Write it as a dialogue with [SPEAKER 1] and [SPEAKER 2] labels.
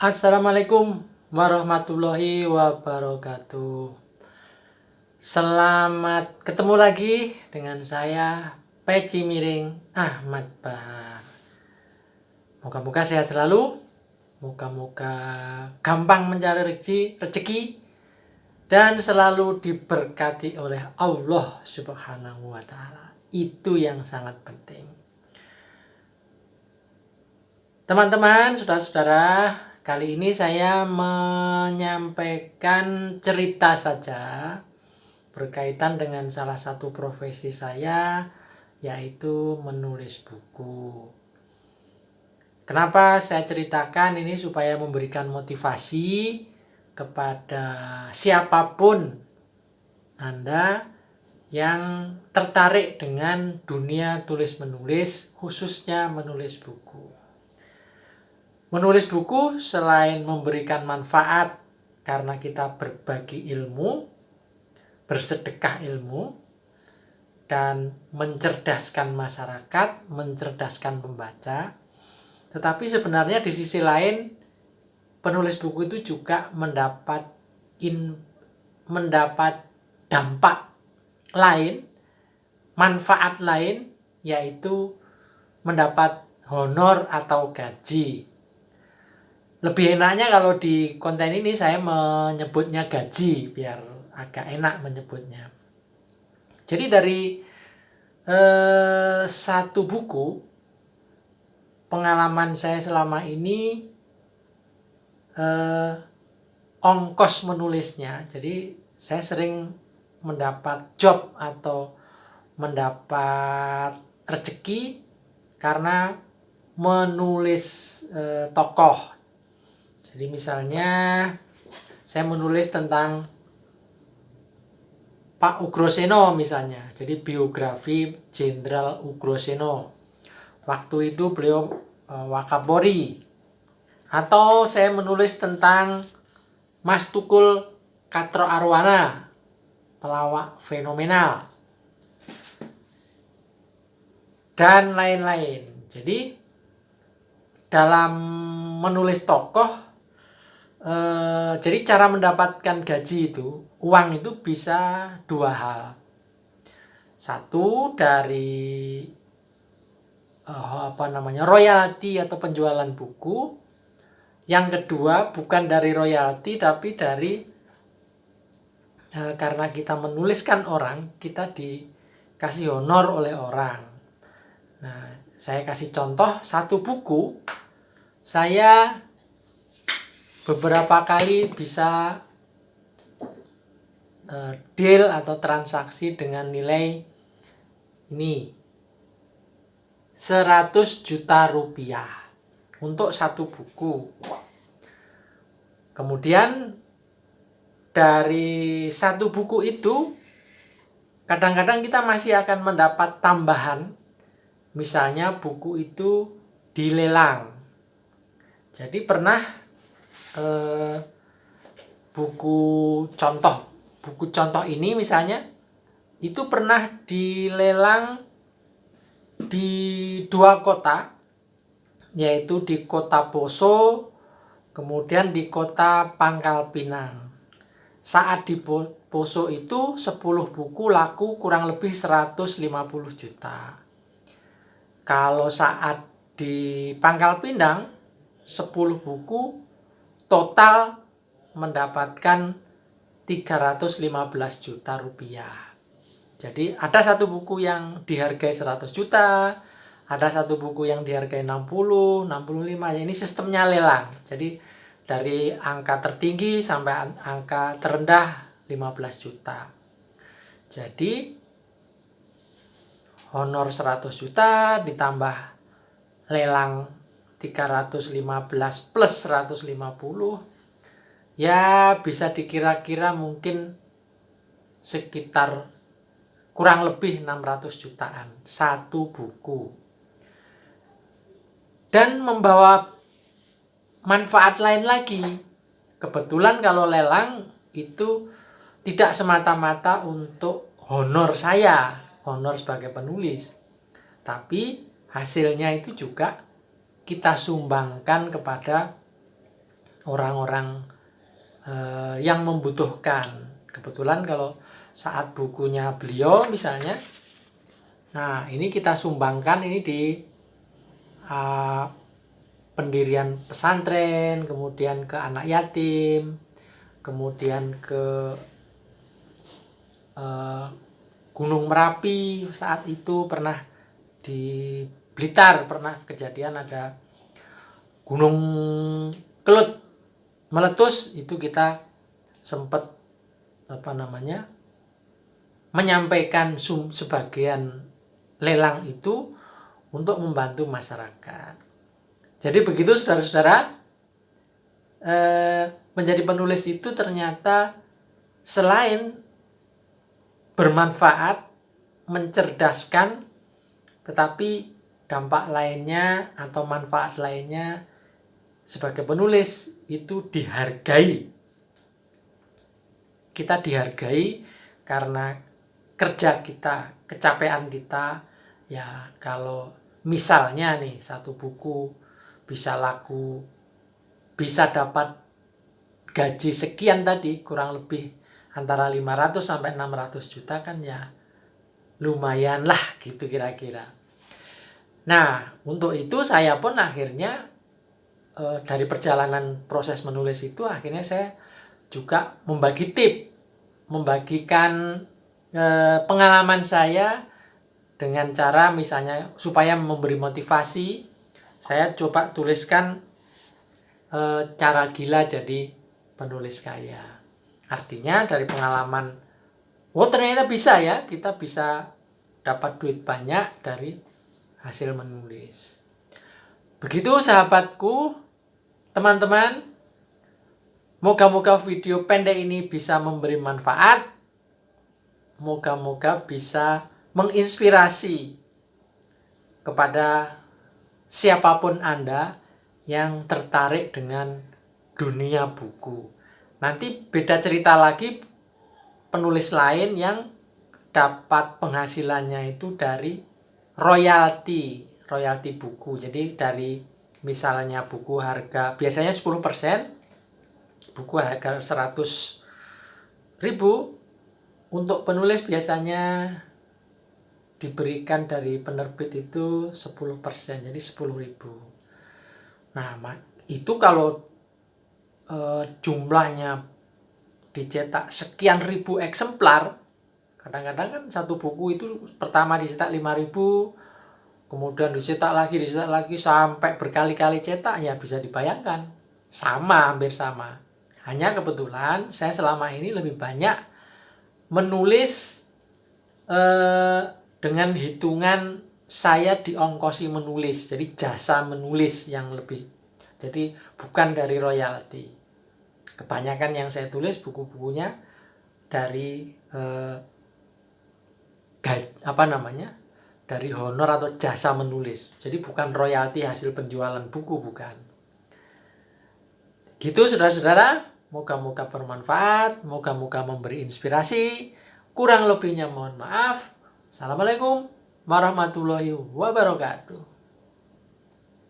[SPEAKER 1] Assalamualaikum warahmatullahi wabarakatuh. Selamat ketemu lagi dengan saya Peci Miring Ahmad Bahar. Moga-moga sehat selalu, moga-moga gampang mencari rezeki dan selalu diberkati oleh Allah Subhanahu wa taala. Itu yang sangat penting. Teman-teman, saudara-saudara, kali ini saya menyampaikan cerita saja berkaitan dengan salah satu profesi saya, yaitu menulis buku. Kenapa saya ceritakan ini? Supaya memberikan motivasi kepada siapapun Anda yang tertarik dengan dunia tulis-menulis, khususnya menulis buku. Menulis buku selain memberikan manfaat karena kita berbagi ilmu, bersedekah ilmu, dan mencerdaskan masyarakat, mencerdaskan pembaca, tetapi sebenarnya di sisi lain penulis buku itu juga mendapat dampak lain, manfaat lain, yaitu mendapat honor atau gaji. Lebih enaknya kalau di konten ini saya menyebutnya gaji, biar agak enak menyebutnya. Jadi dari satu buku, pengalaman saya selama ini, ongkos menulisnya. Jadi saya sering mendapat job atau mendapat rezeki karena menulis tokoh. Jadi misalnya saya menulis tentang Pak Ugroseno misalnya. Jadi biografi Jenderal Ugroseno. Waktu itu beliau Wakapolri. Atau saya menulis tentang Mas Tukul Katro Arwana, pelawak fenomenal, dan lain-lain. Jadi dalam menulis tokoh, jadi cara mendapatkan gaji itu, uang itu bisa dua hal. Satu dari royalti atau penjualan buku. Yang kedua bukan dari royalti, tapi dari karena kita menuliskan orang, kita dikasih honor oleh orang. Nah, saya kasih contoh satu buku, saya beberapa kali bisa deal atau transaksi dengan nilai ini 100 juta rupiah untuk satu buku. Kemudian dari satu buku itu kadang-kadang kita masih akan mendapat tambahan. Misalnya buku itu dilelang. Jadi pernah buku contoh ini misalnya itu pernah dilelang di dua kota, yaitu di kota Poso, kemudian di kota Pangkal Pinang. Saat di Poso itu 10 buku laku kurang lebih 150 juta. Kalau saat di Pangkal Pinang 10 buku total mendapatkan 315 juta rupiah. Jadi ada satu buku yang dihargai 100 juta, ada satu buku yang dihargai 60, 65. Ini sistemnya lelang. Jadi dari angka tertinggi sampai angka terendah 15 juta. Jadi honor 100 juta ditambah lelang 315 plus 150, ya bisa dikira-kira mungkin sekitar kurang lebih 600 jutaan satu buku. Dan membawa manfaat lain lagi. Kebetulan kalau lelang itu tidak semata-mata untuk honor saya, honor sebagai penulis, tapi hasilnya itu juga kita sumbangkan kepada orang-orang yang membutuhkan. Kebetulan kalau saat bukunya beliau misalnya, nah ini kita sumbangkan ini di pendirian pesantren, kemudian ke anak yatim, kemudian ke Gunung Merapi. Saat itu pernah di Blitar pernah kejadian ada gunung kelut meletus, itu kita sempat menyampaikan sebagian lelang itu untuk membantu masyarakat. Jadi begitu saudara-saudara, menjadi penulis itu ternyata selain bermanfaat, mencerdaskan, tetapi dampak lainnya atau manfaat lainnya sebagai penulis itu dihargai. Kita dihargai karena kerja kita, kecapean kita. Ya kalau misalnya nih satu buku bisa laku, bisa dapat gaji sekian tadi, kurang lebih antara 500 sampai 600 juta kan ya lumayan lah gitu kira-kira. Nah, untuk itu saya pun akhirnya dari perjalanan proses menulis itu akhirnya saya juga membagikan pengalaman saya dengan cara misalnya supaya memberi motivasi. Saya coba tuliskan cara gila jadi penulis kaya. Artinya dari pengalaman, ternyata bisa ya, kita bisa dapat duit banyak dari hasil menulis. Begitu sahabatku, teman-teman, moga-moga video pendek ini bisa memberi manfaat, moga-moga bisa menginspirasi kepada siapapun Anda yang tertarik dengan dunia buku. Nanti beda cerita lagi penulis lain yang dapat penghasilannya itu dari royalti buku. Jadi dari misalnya buku harga biasanya 10%, buku harga 100.000, untuk penulis biasanya diberikan dari penerbit itu 10%, jadi 10.000. Nah, itu kalau jumlahnya dicetak sekian ribu eksemplar, kadang-kadang kan satu buku itu pertama dicetak 5.000, kemudian dicetak lagi sampai berkali-kali cetak, ya bisa dibayangkan hampir sama. Hanya kebetulan saya selama ini lebih banyak menulis dengan hitungan saya diongkosi menulis, jadi jasa menulis yang lebih, jadi bukan dari royalti. Kebanyakan yang saya tulis buku-bukunya dari dari honor atau jasa menulis. Jadi bukan royalti hasil penjualan buku, bukan. Gitu saudara-saudara, moga-moga bermanfaat, moga-moga memberi inspirasi. Kurang lebihnya mohon maaf. Assalamualaikum warahmatullahi wabarakatuh.